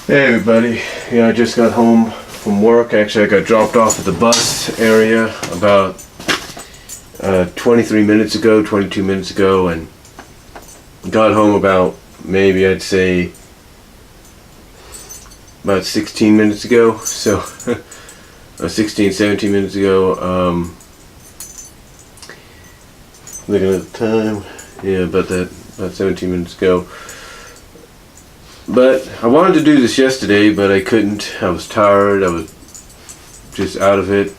Hey everybody, I just got home from work. Actually, I got dropped off at the bus area about 23 minutes ago, 22 minutes ago, and got home about, maybe I'd say, about 16 minutes ago. So, 16, 17 minutes ago. Looking at the time, yeah, about 17 minutes ago. But I wanted to do this yesterday, but I couldn't. I was tired. I was just out of it.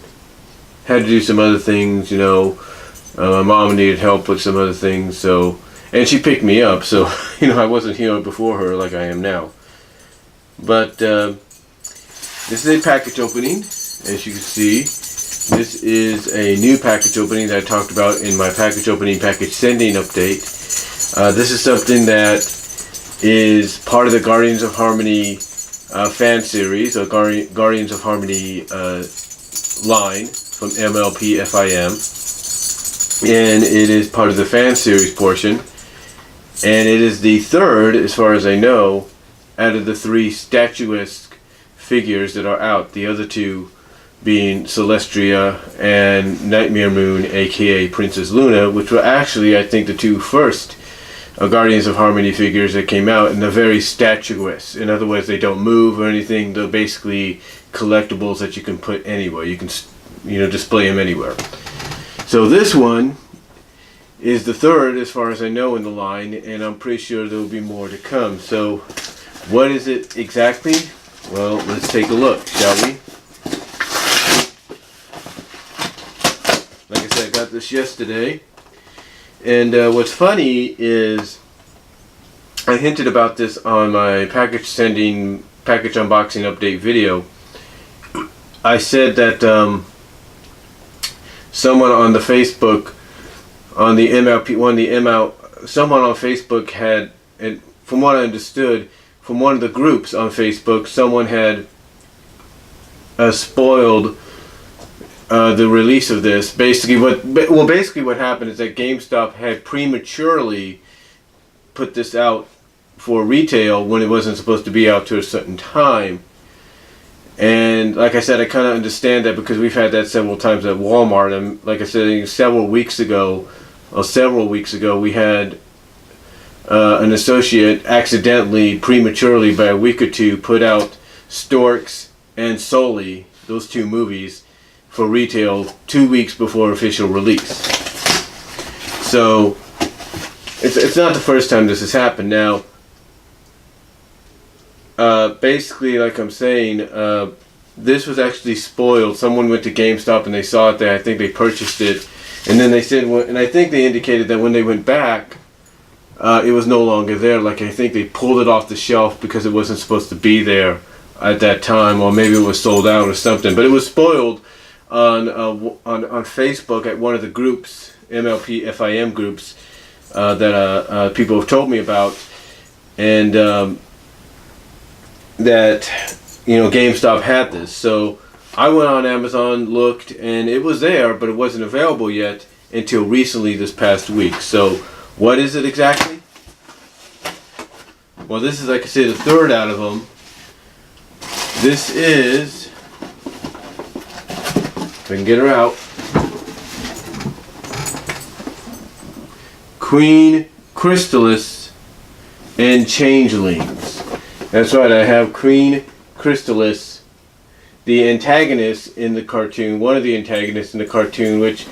Had to do some other things, my mom needed help with some other things, and she picked me up, so, I wasn't here before her like I am now. But this is a package opening, as you can see. This is a new package opening that I talked about in my package opening, package sending update. This is something that is part of the Guardians of Harmony fan series, or Guardians of Harmony line from MLP FIM, and it is part of the fan series portion, and it is the third, as far as I know, out of the three statuesque figures that are out, the other two being Celestria and Nightmare Moon, aka Princess Luna, which were actually, I think, the two first Guardians of Harmony figures that came out, and they're very statuesque. In other words, they don't move or anything. They're basically collectibles that you can put anywhere. You can, display them anywhere. So this one is the third, as far as I know, in the line, and I'm pretty sure there will be more to come. So, what is it exactly? Well, let's take a look, shall we? Like I said, I got this yesterday. And what's funny is, I hinted about this on my package unboxing update video. I said that someone on the Facebook, on the MLP, someone on Facebook had, and from what I understood, from one of the groups on Facebook, someone had spoiled the release of this. Basically what happened is that GameStop had prematurely put this out for retail when it wasn't supposed to be out to a certain time. And like I said, I kind of understand that because we've had that several times at Walmart. And like I said, several weeks ago, we had an associate accidentally, prematurely, by a week or two, put out Storks and Sully, those two movies, for retail 2 weeks before official release. So it's not the first time this has happened. Now, basically, like I'm saying, this was actually spoiled. Someone went to GameStop and they saw it there. I think they purchased it, and then they said, and I think they indicated that when they went back, it was no longer there. Like, I think they pulled it off the shelf because it wasn't supposed to be there at that time, or maybe it was sold out or something. But it was spoiled on Facebook at one of the groups, MLP FIM groups, that people have told me about, and that GameStop had this. So I went on Amazon, looked, and it was there, but it wasn't available yet until recently, this past week. So what is it exactly? Well, this is, like I said, the third out of them. This is, if I can get her out, Queen Crystallis and Changelings. That's right, I have Queen Crystallis, the antagonist in the cartoon, one of the antagonists in the cartoon, which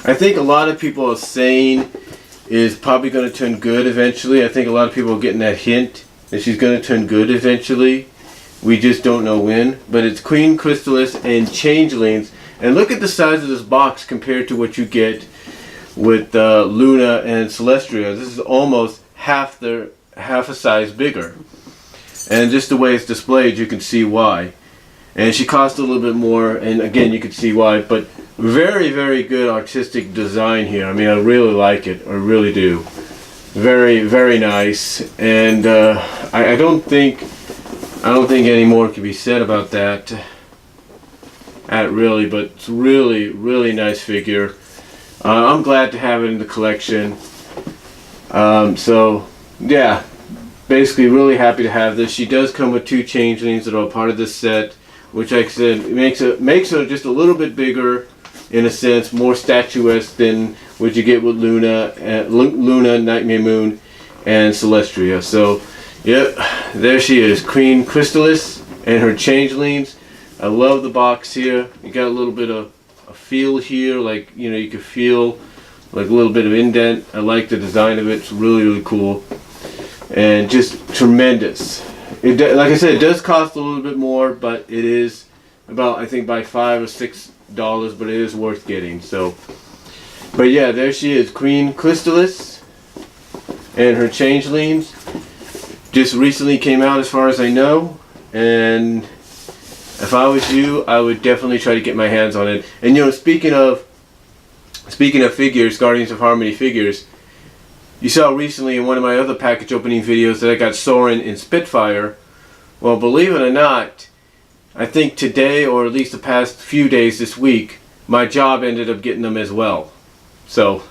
I think a lot of people are saying is probably going to turn good eventually. I think a lot of people are getting that hint that she's going to turn good eventually. We just don't know when. But it's Queen Crystallis and Changelings. And look at the size of this box compared to what you get with Luna and Celestria. This is almost half a size bigger. And just the way it's displayed, you can see why. And she cost a little bit more, and again, you can see why. But very, very good artistic design here. I mean, I really like it. I really do. Very, very nice. And I don't think any more can be said about that. Really, but it's really, really nice figure. I'm glad to have it in the collection. So yeah, basically really happy to have this. She does come with 2 changelings that are part of this set, which, like I said, makes her just a little bit bigger, in a sense, more statuesque than what you get with Luna, Nightmare Moon, and Celestria. So, yep, there she is, Queen Crystallis and her changelings. I love the box here. You got a little bit of a feel here, like, you know, you can feel like a little bit of indent. I like the design of it. It's really, really cool. And just tremendous. Like I said, it does cost a little bit more, but it is about, I think, by $5 or $6, but it is worth getting. So, but yeah, there she is, Queen Crystallis and her changelings. Just recently came out, as far as I know, and if I was you, I would definitely try to get my hands on it. And you know, speaking of figures, Guardians of Harmony figures, you saw recently in one of my other package opening videos that I got Soren in Spitfire. Well, believe it or not, I think today, or at least the past few days this week, my job ended up getting them as well. So,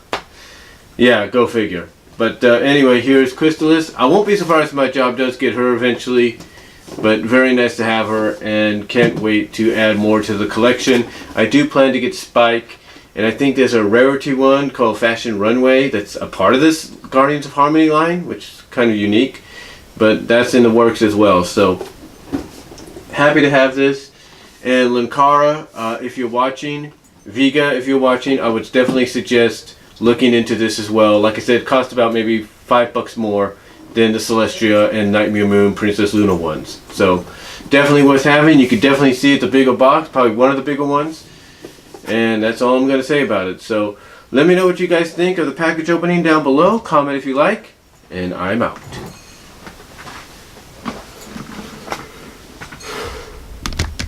yeah, go figure. But anyway, here's Crystallis. I won't be surprised if my job does get her eventually, but very nice to have her, and can't wait to add more to the collection. I do plan to get Spike, and I think there's a rarity one called Fashion Runway that's a part of this Guardians of Harmony line, which is kind of unique, but that's in the works as well. So, happy to have this. And Linkara, if you're watching, Vega, if you're watching, I would definitely suggest looking into this as well. Like I said, it costs about maybe $5 more than the Celestria and Nightmare Moon Princess Luna ones. So definitely worth having. You could definitely see it, the bigger box, probably one of the bigger ones. And that's all I'm going to say about it. So let me know what you guys think of the package opening down below. Comment if you like. And I'm out.